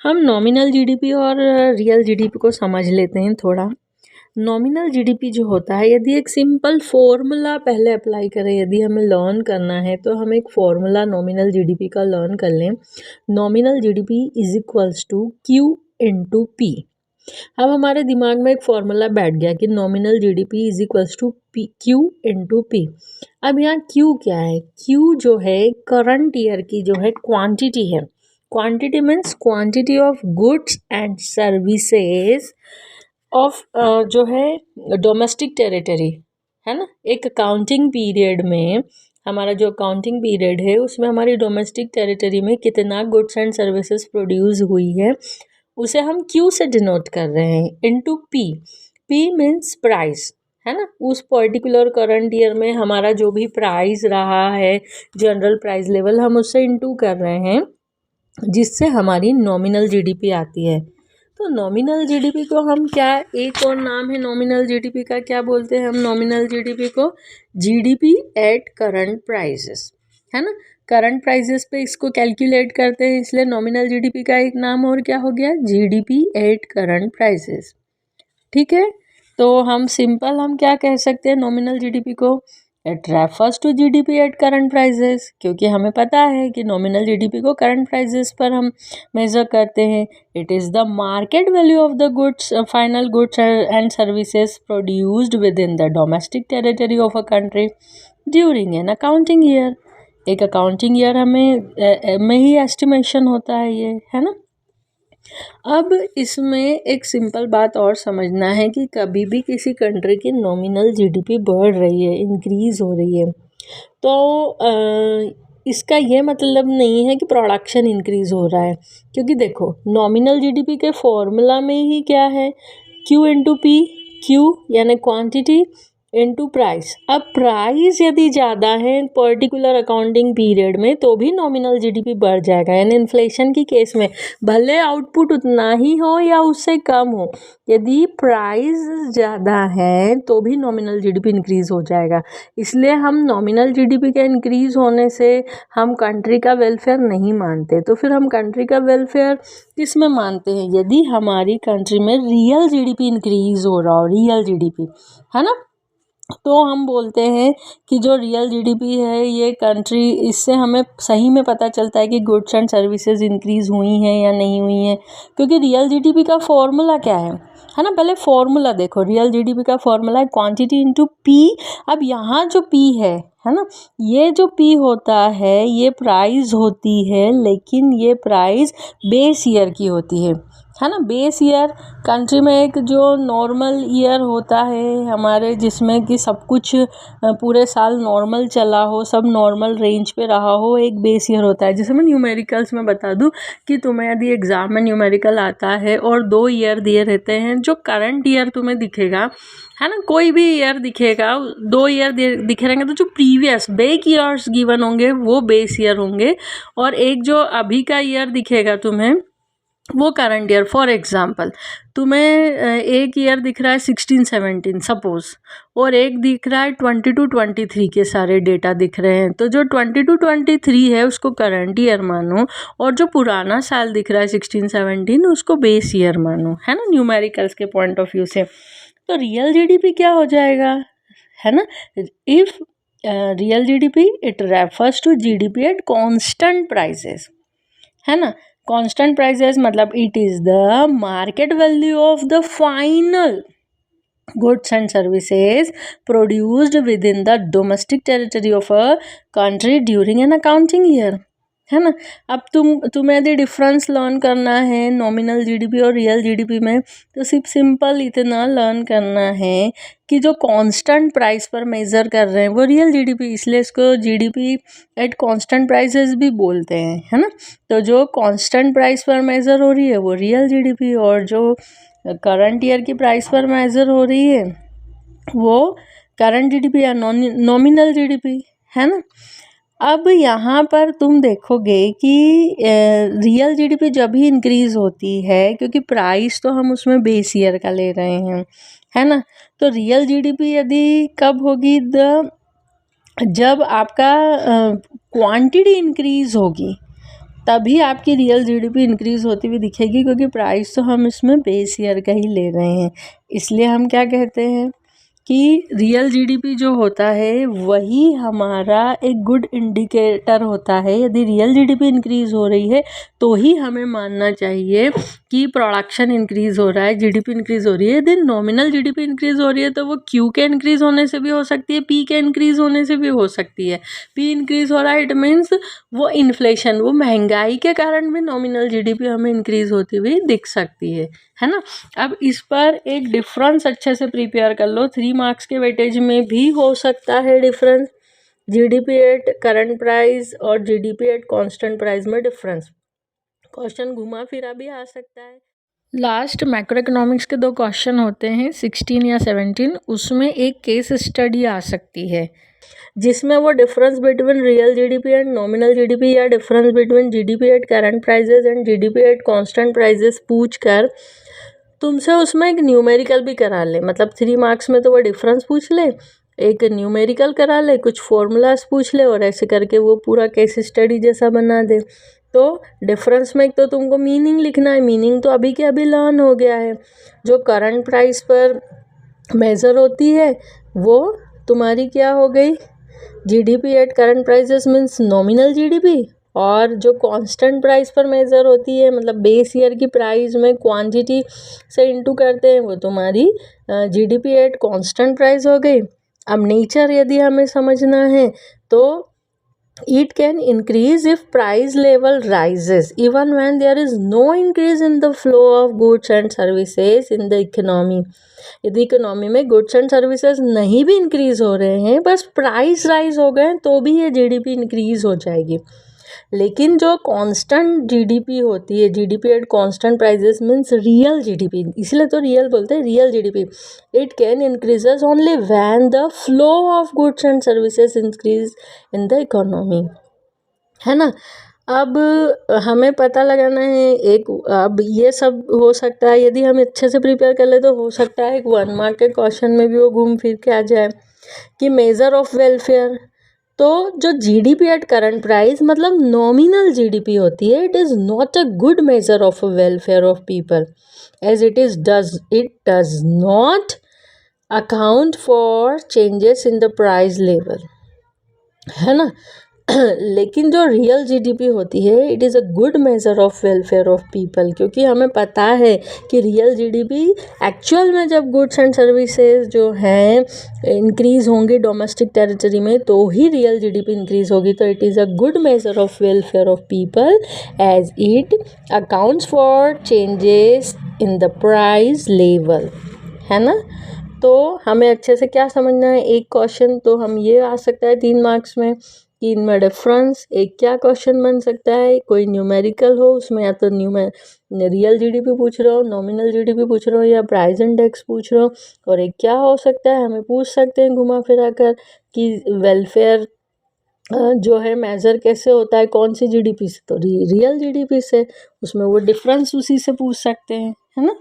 हम nominal GDP और real GDP को समझ लेते हैं थोड़ा। नॉमिनल जीडीपी जो होता है, यदि एक सिंपल फॉर्मूला पहले अप्लाई करें, यदि हमें लर्न करना है तो हम एक फॉर्मूला नॉमिनल जीडीपी का लर्न कर लें। Nominal GDP is equals to Q into P. अब हमारे दिमाग में एक फॉर्मूला बैठ गया कि nominal GDP is equals to P, Q into P. अब यहाँ क्यू क्या है? क्यू जो है करंट ईयर की जो है क्वांटिटी है। Quantity means quantity of goods and services of जो है डोमेस्टिक टेरिटरी, है ना। एक अकाउंटिंग पीरियड में, हमारा जो अकाउंटिंग पीरियड है उसमें हमारी डोमेस्टिक टेरिटरी में कितना गुड्स एंड सर्विसेज प्रोड्यूस हुई है, उसे हम क्यू से डिनोट कर रहे हैं, into P. P means price, है ना। उस पर्टिकुलर करंट ईयर में हमारा जो भी प्राइस रहा है, जनरल प्राइस लेवल, हम उससे इनटू कर रहे हैं, जिससे हमारी नॉमिनल जीडीपी आती है। तो नॉमिनल जीडीपी को हम क्या, एक और नाम है नॉमिनल जीडीपी का, क्या बोलते हैं हम नॉमिनल जीडीपी को? जीडीपी एट करंट प्राइसेस, है ना। करंट प्राइसेस पे इसको कैलकुलेट करते हैं, इसलिए नॉमिनल जीडीपी का एक नाम और क्या हो गया? GDP at current prices. ठीक है, तो हम सिंपल हम क्या कह सकते हैं नॉमिनल जीडीपी को? It refers to GDP at current prices, क्योंकि हमें पता है कि नॉमिनल जीडीपी को करंट प्राइसेस पर हम मेजर करते हैं। It is the market value of the goods, final goods and services produced within the domestic territory of a country during an accounting year. एक अकाउंटिंग ईयर हमें में ही estimation होता है ये, है ना। अब इसमें एक सिंपल बात और समझना है कि कभी भी किसी कंट्री की नॉमिनल जीडीपी बढ़ रही है, इंक्रीज़ हो रही है, तो इसका ये मतलब नहीं है कि प्रोडक्शन इंक्रीज़ हो रहा है। क्योंकि देखो नॉमिनल जीडीपी के फॉर्मूला में ही क्या है? Q into P. क्यू यानी क्वांटिटी इनटू प्राइस। अब प्राइस यदि ज़्यादा है पर्टिकुलर अकाउंटिंग पीरियड में तो भी नॉमिनल जीडीपी बढ़ जाएगा। यानी इन्फ्लेशन की केस में भले आउटपुट उतना ही हो या उससे कम हो, यदि प्राइस ज़्यादा है तो भी नॉमिनल जीडीपी इंक्रीज़ हो जाएगा। इसलिए हम नॉमिनल जीडीपी के इंक्रीज़ होने से हम कंट्री का वेलफेयर नहीं मानते। तो फिर हम कंट्री का वेलफेयर किस में मानते हैं? यदि हमारी कंट्री में रियल जीडीपी इंक्रीज़ हो रहा हो, रियल जीडीपी, है ना, तो हम बोलते हैं कि जो रियल जीडीपी है ये कंट्री, इससे हमें सही में पता चलता है कि गुड्स एंड सर्विसेज इंक्रीज़ हुई हैं या नहीं हुई हैं। क्योंकि रियल जीडीपी का फॉर्मूला क्या है ना। पहले फॉर्मूला देखो, रियल जीडीपी का फॉर्मूला है क्वांटिटी इनटू पी। अब यहाँ जो पी है ना, ये जो पी होता है ये प्राइस होती है, लेकिन ये प्राइस बेस ईयर की होती है ना। बेस ईयर कंट्री में एक जो नॉर्मल ईयर होता है हमारे, जिसमें कि सब कुछ पूरे साल नॉर्मल चला हो, सब नॉर्मल रेंज पे रहा हो, एक बेस ईयर होता है। जैसे मैं न्यूमेरिकल्स में बता दूं कि तुम्हें यदि एग्ज़ाम में न्यूमेरिकल आता है और 2 ईयर दिए रहते हैं, जो करंट ईयर तुम्हें दिखेगा, है ना, कोई भी ईयर दिखेगा, 2 ईयर दिखे रहेंगे, तो जो प्रीवियस बैक ईयर्स गिवन होंगे वो बेस ईयर होंगे, और एक जो अभी का ईयर दिखेगा तुम्हें वो करंट ईयर। फॉर एग्जांपल तुम्हें एक ईयर दिख रहा है 16-17 सपोज, और एक दिख रहा है 22-23 के सारे डेटा दिख रहे हैं, तो जो 22-23 है उसको करंट ईयर मानो, और जो पुराना साल दिख रहा है 16-17 उसको बेस ईयर मानो, है ना, न्यूमेरिकल्स के पॉइंट ऑफ व्यू से। तो रियल जीडीपी क्या हो जाएगा, है ना, if real GDP it refers to GDP at constant prices, है ना। कांस्टेंट प्राइसेस मतलब it is the market value of the final goods and services produced within the domestic territory of a country during an accounting year, है ना। अब तुम्हें यदि difference learn करना है नॉमिनल जीडीपी और रियल जीडीपी में, तो सिर्फ सिंपल इतना लर्न करना है कि जो कांस्टेंट प्राइस पर मेज़र कर रहे हैं वो रियल जीडीपी, इसलिए इसको जीडीपी एट कांस्टेंट प्राइसेस भी बोलते हैं, है ना। तो जो कांस्टेंट प्राइस पर मेज़र हो रही है वो रियल जीडीपी, और जो करंट ईयर की प्राइस पर मेज़र हो रही है वो करंट जीडीपी या नॉमिनल जीडीपी, है ना। अब यहाँ पर तुम देखोगे कि रियल जीडीपी जब ही इंक्रीज़ होती है, क्योंकि प्राइस तो हम उसमें बेस ईयर का ले रहे हैं, है ना। तो रियल जीडीपी यदि कब होगी, जब आपका क्वांटिटी इंक्रीज़ होगी, तभी आपकी रियल जीडीपी इंक्रीज़ होती हुई दिखेगी, क्योंकि प्राइस तो हम इसमें बेस ईयर का ही ले रहे हैं। इसलिए हम क्या कहते हैं कि रियल जीडीपी जो होता है वही हमारा एक गुड इंडिकेटर होता है। यदि रियल जीडीपी इंक्रीज़ हो रही है तो ही हमें मानना चाहिए कि प्रोडक्शन इंक्रीज़ हो रहा है, जीडीपी इंक्रीज़ हो रही है। यदि नॉमिनल जीडीपी इंक्रीज़ हो रही है तो वो क्यू के इंक्रीज़ होने से भी हो सकती है, पी के इंक्रीज़ होने से भी हो सकती है। पी इंक्रीज़ हो रहा है, इट मीन्स वो इन्फ्लेशन, वो महंगाई के कारण भी नॉमिनल जीडीपी हमें इंक्रीज़ होती हुई दिख सकती है ना। अब इस पर एक डिफरेंस अच्छे से प्रिपेयर कर लो, 3 मार्क्स के वेटेज में भी हो सकता है difference, GDP at current price और जीडीपी एट कांस्टेंट प्राइस में डिफरेंस। क्वेश्चन घुमा फिरा भी आ सकता है। लास्ट मैक्रो इकोनॉमिक्स के 2 क्वेश्चन होते हैं 16 या 17, उसमें एक केस स्टडी आ सकती है जिसमें वो difference between real GDP and nominal GDP या difference between GDP at current prices and GDP at constant prices पूछ कर तुमसे उसमें एक न्यूमेरिकल भी करा ले। मतलब 3 मार्क्स में तो वो डिफरेंस पूछ ले, एक न्यूमेरिकल करा ले, कुछ फॉर्मूलाज पूछ ले और ऐसे करके वो पूरा केस स्टडी जैसा बना दे। तो डिफरेंस में एक तो तुमको मीनिंग लिखना है, मीनिंग तो अभी के अभी लर्न हो गया है। जो करंट प्राइस पर मेज़र होती है वो तुम्हारी क्या हो गई, GDP at current prices means nominal GDP, और जो कांस्टेंट प्राइस पर मेज़र होती है मतलब बेस ईयर की प्राइस में क्वांटिटी से इनटू करते हैं वो तुम्हारी जीडीपी एट कांस्टेंट प्राइस हो गई। अब नेचर यदि हमें समझना है तो it can increase if price level rises even when there is no increase in the flow of goods and services in the economy। यदि इकोनॉमी में गुड्स एंड सर्विसेज नहीं भी इंक्रीज हो रहे हैं, बस प्राइस राइज हो गए तो भी ये जीडीपी इंक्रीज हो जाएगी। लेकिन जो कांस्टेंट जीडीपी होती है, GDP at constant prices means real GDP, इसलिए तो रियल बोलते हैं, real GDP, it can increases only when the flow of goods and services increase in the economy, है ना। अब हमें पता लगाना है एक, अब ये सब हो सकता है यदि हम अच्छे से प्रिपेयर कर ले तो हो सकता है एक 1 मार्क के क्वेश्चन में भी वो घूम फिर के आ जाए कि मेजर ऑफ वेलफेयर। तो जो जीडीपी एट करंट प्राइस मतलब नॉमिनल जीडीपी होती है, it is not a good measure of welfare of people as it does not account for changes in the price level, है ना। लेकिन जो रियल जीडीपी होती है it is a good measure of welfare of people, क्योंकि हमें पता है कि रियल जीडीपी एक्चुअल में जब गुड्स एंड सर्विसेज जो हैं इंक्रीज होंगे डोमेस्टिक टेरिटरी में तो ही रियल जीडीपी इंक्रीज होगी। तो it is a good measure of welfare of people as it accounts for changes in the price level, है ना। तो हमें अच्छे से क्या समझना है, एक क्वेश्चन तो हम ये आ सकता है 3 मार्क्स में कि इनमें डिफरेंस, एक क्या क्वेश्चन बन सकता है, कोई न्यूमेरिकल हो उसमें या तो रियल जीडीपी पूछ रहे हो, नॉमिनल जीडीपी पूछ रहे हो या प्राइस इंडेक्स पूछ रहे हो, और एक क्या हो सकता है हमें पूछ सकते हैं घुमा फिरा कर कि वेलफेयर जो है मेज़र कैसे होता है, कौन सी जीडीपी से, तो रियल जीडीपी से, उसमें वो डिफरेंस उसी से पूछ सकते हैं, है ना।